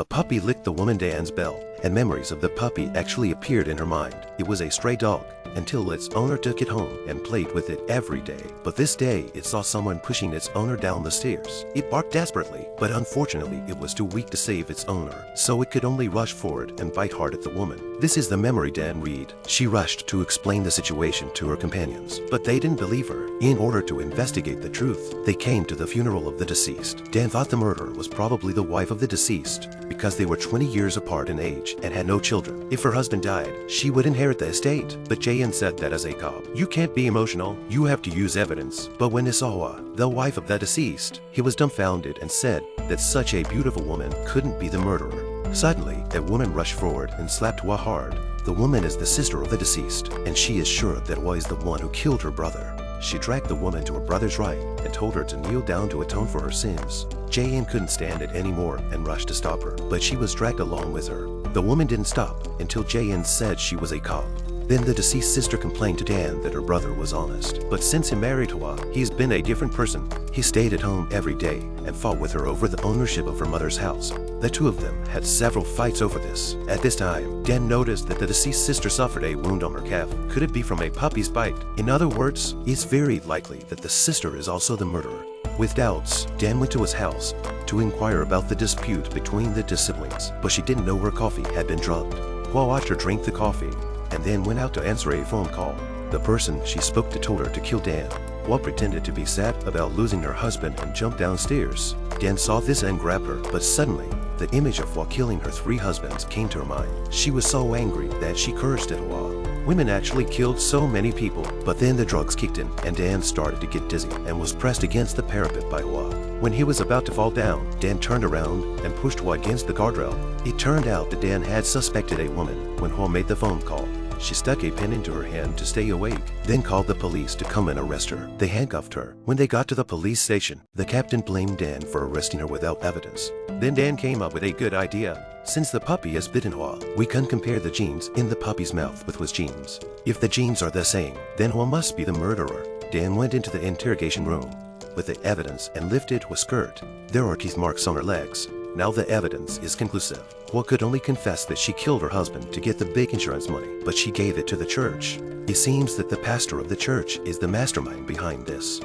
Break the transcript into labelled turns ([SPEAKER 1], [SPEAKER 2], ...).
[SPEAKER 1] A puppy licked the woman Dan's bell, and memories of the puppy actually appeared in her mind. It was a stray dog, until its owner took it home and played with it every day. But this day, it saw someone pushing its owner down the stairs. It barked desperately, but unfortunately, it was too weak to save its owner, so it could only rush forward and bite hard at the woman. This is the memory Dan read. She rushed to explain the situation to her companions, but they didn't believe her. In order to investigate the truth, they came to the funeral of the deceased. Dan thought the murderer was probably the wife of the deceased, because they were 20 years apart in age and had no children. If her husband died, she would inherit the estate. But Ji-Hwan said that as a cop, you can't be emotional, you have to use evidence. But when he saw the wife of the deceased, he was dumbfounded and said that such a beautiful woman couldn't be the murderer. Suddenly, a woman rushed forward and slapped Hwa hard. The woman is the sister of the deceased, and she is sure that Hwa is the one who killed her brother. She dragged the woman to her brother's right and told her to kneel down to atone for her sins. Ji-Hwan couldn't stand it anymore and rushed to stop her, but she was dragged along with her. The woman didn't stop until Ji-Hwan said she was a cop. Then the deceased sister complained to Dan that her brother was honest. But since he married Hwa, he's been a different person. He stayed at home every day and fought with her over the ownership of her mother's house. The two of them had several fights over this. At this time, Dan noticed that the deceased sister suffered a wound on her calf. Could it be from a puppy's bite? In other words, it's very likely that the sister is also the murderer. With doubts, Dan went to his house to inquire about the dispute between the two siblings, but she didn't know her coffee had been drugged. Hwa watched her drink the coffee and then went out to answer a phone call. The person she spoke to told her to kill Dan. Hwa pretended to be sad about losing her husband and jumped downstairs. Dan saw this and grabbed her, but suddenly, the image of Hwa killing her 3 husbands came to her mind. She was so angry that she cursed at Hwa. Women actually killed so many people, but then the drugs kicked in and Dan started to get dizzy and was pressed against the parapet by Hwa. When he was about to fall down, Dan turned around and pushed Hwa against the guardrail. It turned out that Dan had suspected a woman when Hwa made the phone call. She stuck a pin into her hand to stay awake, then called the police to come and arrest her. They handcuffed her. When they got to the police station, the captain blamed Dan for arresting her without evidence. Then Dan came up with a good idea. Since the puppy has bitten Hwa, we can compare the genes in the puppy's mouth with Hwa's genes. If the genes are the same, then Hwa must be the murderer. Dan went into the interrogation room with the evidence and lifted Hwa's skirt. There are teeth marks on her legs. Now the evidence is conclusive. Hwa could only confess that she killed her husband to get the big insurance money, but she gave it to the church. It seems that the pastor of the church is the mastermind behind this.